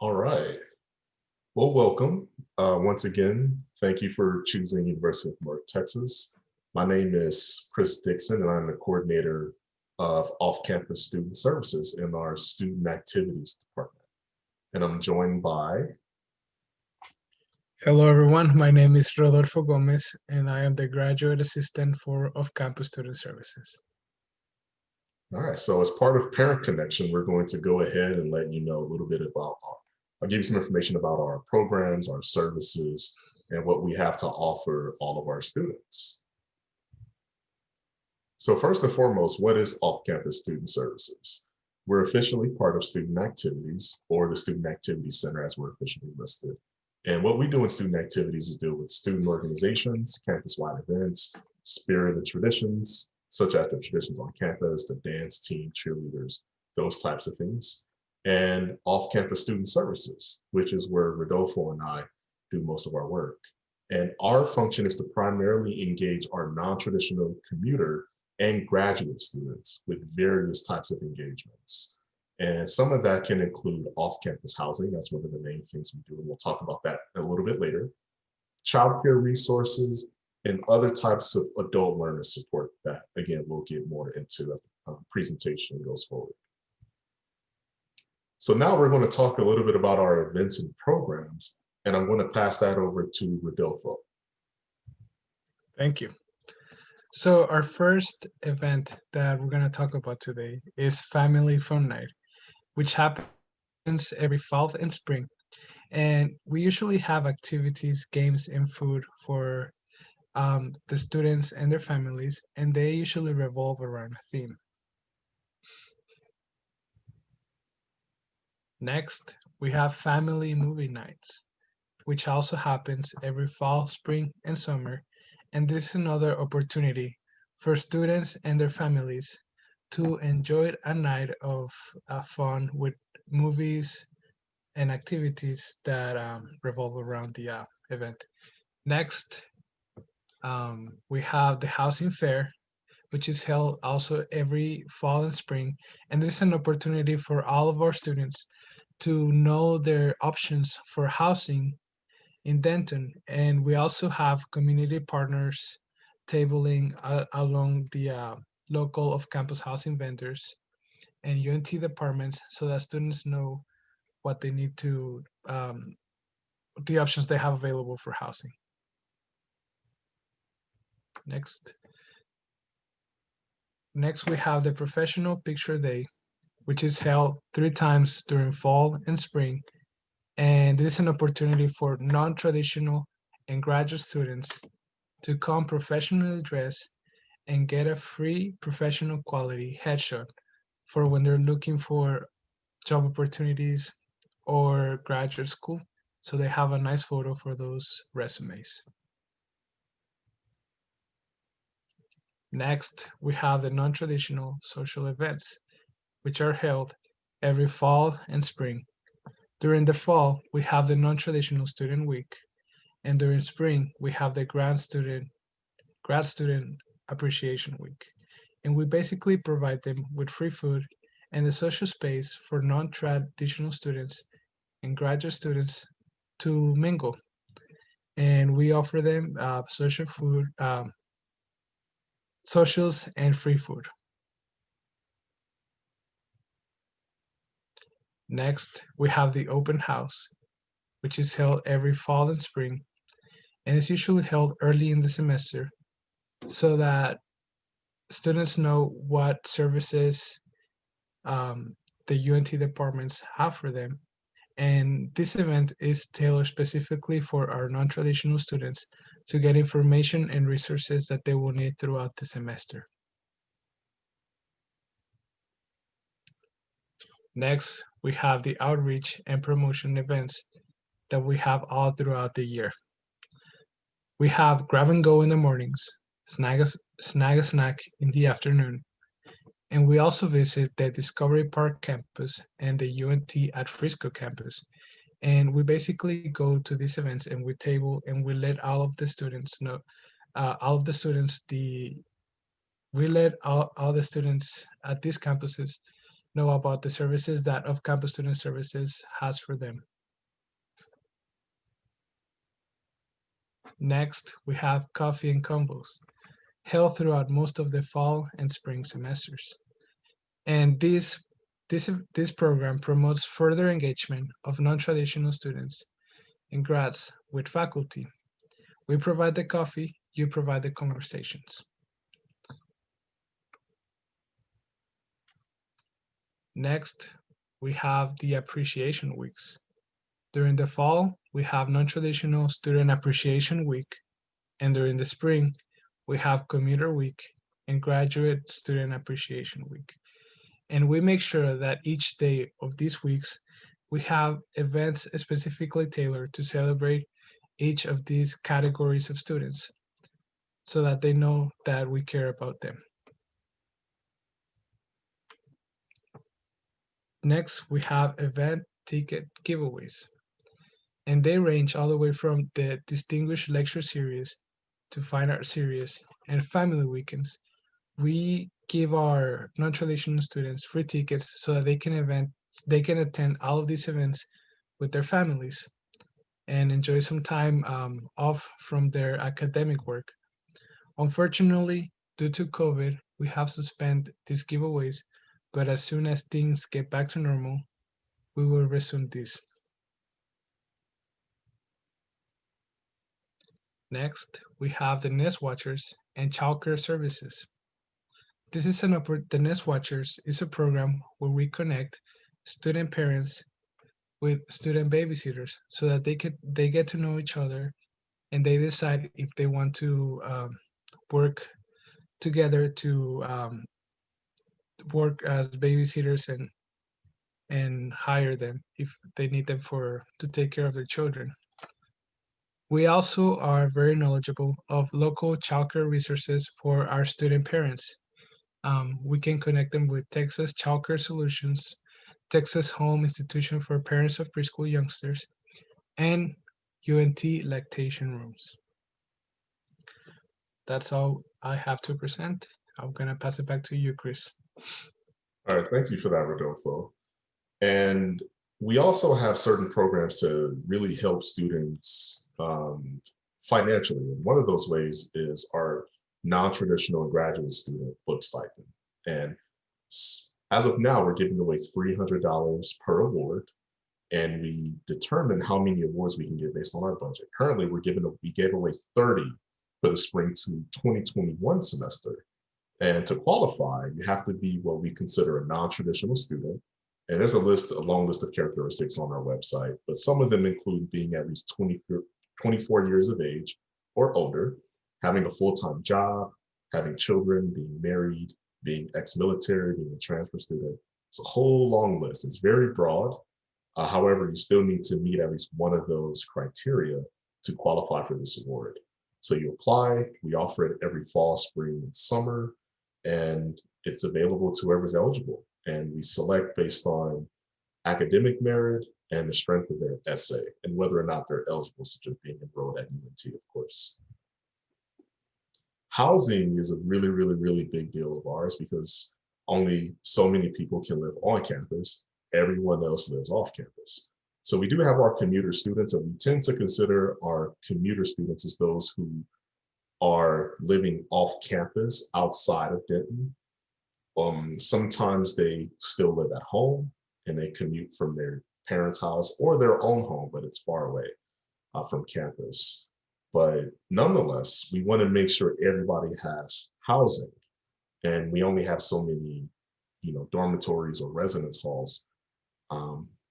All right. Well, welcome. Once again, thank you for choosing University of North Texas. My name is Chris Dixon, and I'm the coordinator of off-campus student services in our student activities department. And I'm joined by, Hello, everyone. My name is Rodolfo Gomez, and I am the graduate assistant for Off-Campus Student Services. all right, so as part of Parent Connection, we're going to go ahead and let you know a little bit about I'll give you some information about our programs, our services, and what we have to offer all of our students. So first and foremost, what is off-campus student services? We're officially part of student activities, or the Student Activities Center as we're officially listed. And what we do in student activities is deal with student organizations, campus-wide events, spirit and traditions, such as the traditions on campus, the dance team, cheerleaders, those types of things. And off-campus student services, which is where Rodolfo and I do most of our work. And our function is to primarily engage our non-traditional commuter and graduate students with various types of engagements. And some of that can include off-campus housing. That's one of the main things we do, and we'll talk about that a little bit later. Childcare resources and other types of adult learner support that, again, we'll get more into as the presentation goes forward. So now we're going to talk a little bit about our events and programs, and I'm going to pass that over to Rodolfo. Thank you. So, our first event that we're going to talk about today is Family Fun Night, which happens every fall and spring. And we usually have activities, games, and food for the students and their families, and they usually revolve around a theme. Next, we have Family Movie Nights, which also happens every fall, spring, and summer. And this is another opportunity for students and their families to enjoy a night of fun with movies and activities that revolve around the event. Next, we have the Housing Fair, which is held also every fall and spring. And this is an opportunity for all of our students to know their options for housing in Denton, and we also have community partners tabling along the local off-campus housing vendors and UNT departments so that students know what they need to, the options they have available for housing. Next. Next, we have the Professional Picture Day, which is held 3 times during fall and spring. And this is an opportunity for non-traditional and graduate students to come professionally dressed and get a free professional quality headshot for when they're looking for job opportunities or graduate school. So they have a nice photo for those resumes. Next, we have the non traditional social events, which are held every fall and spring. During the fall, we have the non traditional student week, and during spring, we have the grad student appreciation week. And we basically provide them with free food and a social space for non-traditional students and graduate students to mingle. And we offer them social food, socials, and free food. Next, we have the open house, which is held every fall and spring, and is usually held early in the semester so that students know what services the UNT departments have for them. And this event is tailored specifically for our non-traditional students to get information and resources that they will need throughout the semester. Next, we have the outreach and promotion events that we have all throughout the year. We have grab and go in the mornings, snag a snack in the afternoon, and we also visit the Discovery Park campus and the UNT at Frisco campus. And we basically go to these events and we table and we let all of the students know, all of the students, the we let all the students at these campuses know about the services that Off-Campus Student Services has for them. Next, we have coffee and combos, held throughout most of the fall and spring semesters. And this program promotes further engagement of non-traditional students and grads with faculty. We provide the coffee, you provide the conversations. Next, we have the appreciation weeks. During the fall, we have non-traditional student appreciation week, and during the spring, we have commuter week and graduate student appreciation week. And we make sure that each day of these weeks, we have events specifically tailored to celebrate each of these categories of students so that they know that we care about them. Next, we have event ticket giveaways, and they range all the way from the Distinguished Lecture Series to Fine Art Series and Family Weekends. We give our non-traditional students free tickets so that they can attend all of these events with their families and enjoy some time off from their academic work. Unfortunately, due to COVID, we have suspended these giveaways, but as soon as things get back to normal, we will resume this. Next, we have the Nest Watchers and childcare services. The Nest Watchers is a program where we connect student parents with student babysitters so that they get to know each other and they decide if they want to work together to work as babysitters and hire them if they need them for to take care of their children. We also are very knowledgeable of local childcare resources for our student parents. We can connect them with Texas Childcare Solutions, Texas Home Institution for Parents of Preschool Youngsters, and UNT Lactation Rooms. That's all I have to present. I'm gonna pass it back to you, Chris. All right, thank you for that, Rodolfo. And we also have certain programs to really help students financially. And one of those ways is our non-traditional and graduate student book stipend. And as of now, we're giving away $300 per award, and we determine how many awards we can give based on our budget. Currently, we gave away 30 for the spring to 2021 semester. And to qualify, you have to be what we consider a non-traditional student. And there's a long list of characteristics on our website, but some of them include being at least 24 years of age or older, having a full-time job, having children, being married, being ex-military, being a transfer student. It's a whole long list. It's very broad. However, you still need to meet at least one of those criteria to qualify for this award. So you apply, we offer it every fall, spring, and summer, and it's available to whoever's eligible. And we select based on academic merit and the strength of their essay and whether or not they're eligible, such as being enrolled at UNT, of course. Housing is a really, really, really big deal of ours because only so many people can live on campus. Everyone else lives off campus. So we do have our commuter students, and we tend to consider our commuter students as those who are living off campus outside of Denton. Sometimes they still live at home and they commute from their parents' house or their own home, but it's far away from campus. But nonetheless, we want to make sure everybody has housing, and we only have so many, dormitories or residence halls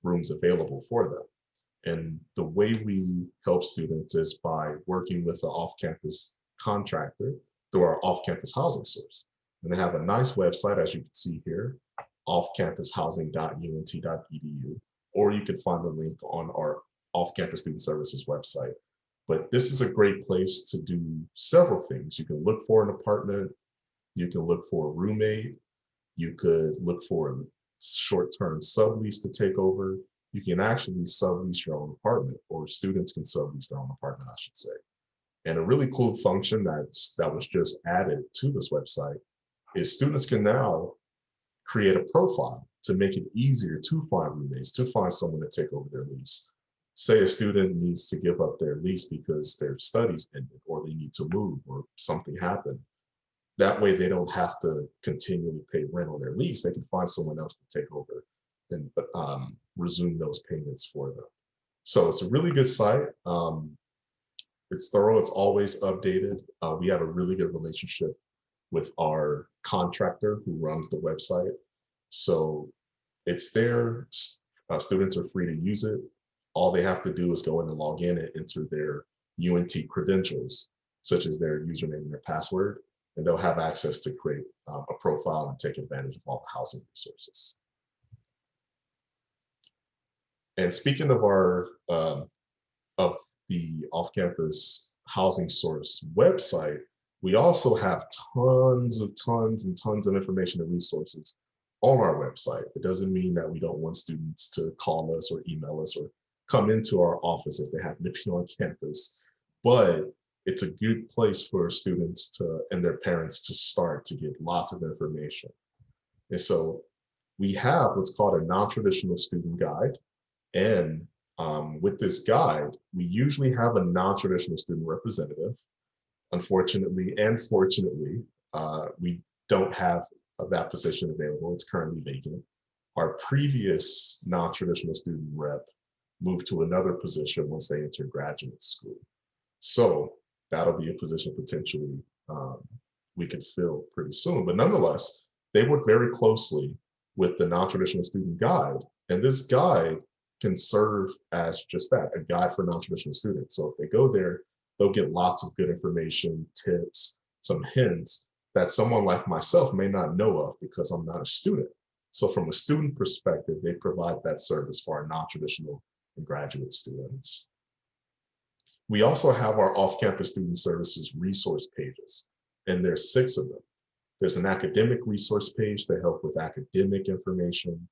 rooms available for them. And the way we help students is by working with an off-campus contractor through our off-campus housing source. And they have a nice website, as you can see here, offcampushousing.unt.edu, or you can find the link on our off-campus student services website. But this is a great place to do several things. You can look for an apartment, you can look for a roommate, you could look for a short-term sublease to take over. You can actually sublease your own apartment, or students can sublease their own apartment, I should say. And a really cool function that was just added to this website is students can now create a profile to make it easier to find roommates, to find someone to take over their lease. Say a student needs to give up their lease because their studies ended or they need to move or something happened. That way they don't have to continually pay rent on their lease. They can find someone else to take over and resume those payments for them. So it's a really good site. It's thorough, it's always updated. We have a really good relationship with our contractor who runs the website. So it's there, students are free to use it. All they have to do is go in and log in and enter their UNT credentials, such as their username and their password, and they'll have access to create a profile and take advantage of all the housing resources. And speaking of our of the off-campus housing source website, we also have tons and tons of information and resources on our website. It doesn't mean that we don't want students to call us or email us or come into our office if they happen to be on campus, but it's a good place for students to and their parents to start to get lots of information. And so we have what's called a non-traditional student guide. And with this guide, we usually have a non-traditional student representative. Unfortunately and fortunately, we don't have that position available. It's currently vacant. Our previous non-traditional student rep moved to another position once they entered graduate school. So that'll be a position potentially we could fill pretty soon. But nonetheless, they work very closely with the non-traditional student guide. And this guide can serve as just that, a guide for non-traditional students. So if they go there, they'll get lots of good information, tips, some hints that someone like myself may not know of because I'm not a student. So from a student perspective, they provide that service for our non-traditional and graduate students. We also have our off-campus student services resource pages, and there's 6 of them. There's an academic resource page to help with academic information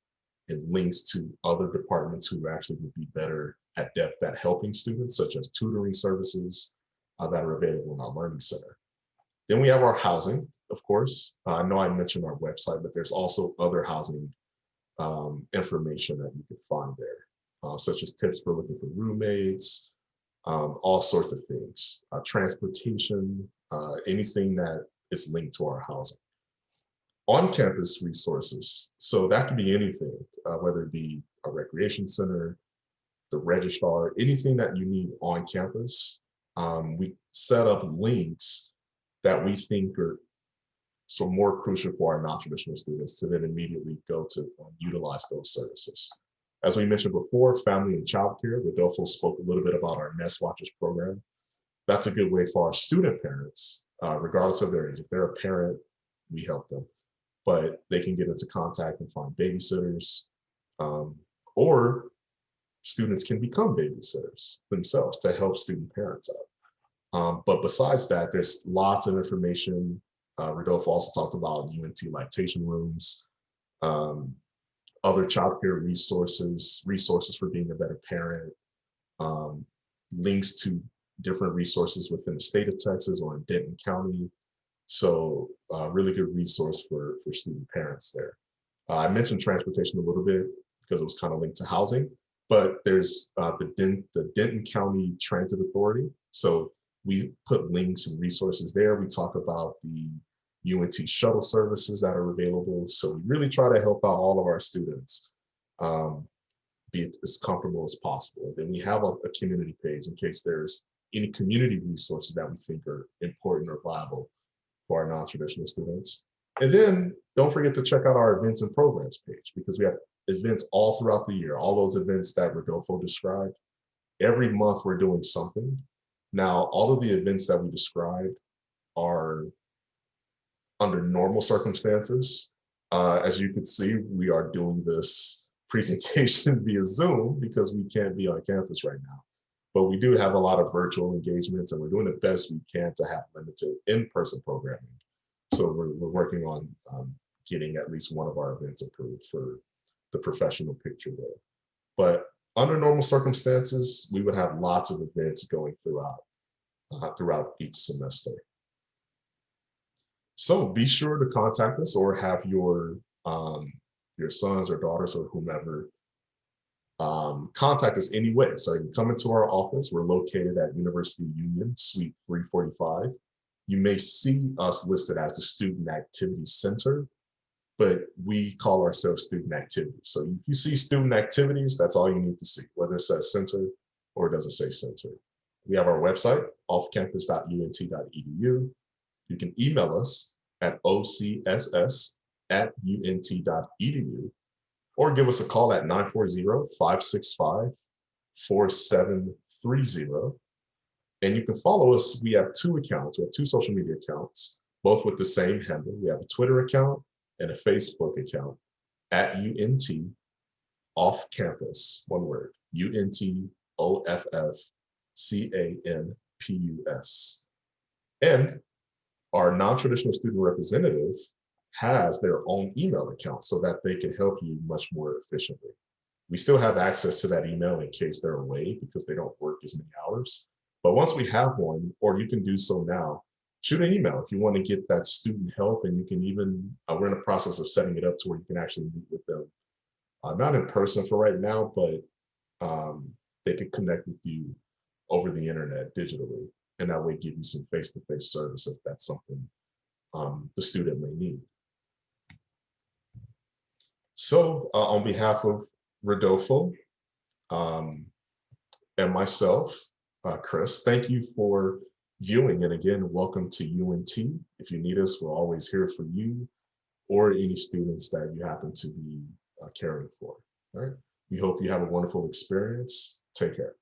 and links to other departments who actually would be better at depth at helping students, such as tutoring services that are available in our Learning Center. Then we have our housing, of course. I know I mentioned our website, but there's also other housing information that you can find there, such as tips for looking for roommates, all sorts of things, transportation, anything that is linked to our housing. On-campus resources, so that could be anything, whether it be a recreation center, the registrar, anything that you need on campus. We set up links that we think are so more crucial for our non-traditional students to then immediately go to utilize those services. As we mentioned before, family and childcare, Rodolfo spoke a little bit about our Nest Watchers program. That's a good way for our student parents, regardless of their age. If they're a parent, we help them, but they can get into contact and find babysitters, or students can become babysitters themselves to help student parents out. But besides that, there's lots of information. Rodolfo also talked about UNT lactation rooms, other childcare resources for being a better parent, links to different resources within the state of Texas or in Denton County. So really good resource for student parents there. I mentioned transportation a little bit because it was kind of linked to housing, but there's the Denton County Transit Authority. So we put links and resources there. We talk about the UNT shuttle services that are available. So we really try to help out all of our students be as comfortable as possible. Then we have a community page in case there's any community resources that we think are important or viable for our non-traditional students. And then don't forget to check out our events and programs page because we have events all throughout the year, all those events that Rodolfo described. Every month we're doing something. Now, all of the events that we described are under normal circumstances. As you can see, we are doing this presentation via Zoom because we can't be on campus right now. But we do have a lot of virtual engagements and we're doing the best we can to have limited in-person programming. So we're working on getting at least one of our events approved for the professional picture there. But under normal circumstances, we would have lots of events going throughout each semester. So be sure to contact us or have your your sons or daughters or whomever, contact us anyway. So you can come into our office. We're located at University Union, Suite 345. You may see us listed as the Student Activity Center, but we call ourselves Student Activities. So if you see Student Activities, that's all you need to see, whether it says center or it doesn't say center. We have our website, offcampus.unt.edu. You can email us at ocss@unt.edu, or give us a call at 940-565-4730. And you can follow us. We have two accounts. We have two social media accounts, both with the same handle. We have a Twitter account and a Facebook account at UNT Off Campus, one word, UNTOFFCAMPUS. And our non-traditional student representative has their own email account so that they can help you much more efficiently. We still have access to that email in case they're away because they don't work as many hours. But once we have one, or you can do so now, shoot an email if you want to get that student help. And you can even, we're in the process of setting it up to where you can actually meet with them, not in person for right now, but they can connect with you over the internet digitally. And that way give you some face-to-face service if that's something the student may need. So on behalf of Rodolfo and myself, Chris, thank you for viewing. And again, welcome to UNT. If you need us, we're always here for you or any students that you happen to be caring for. All right. We hope you have a wonderful experience. Take care.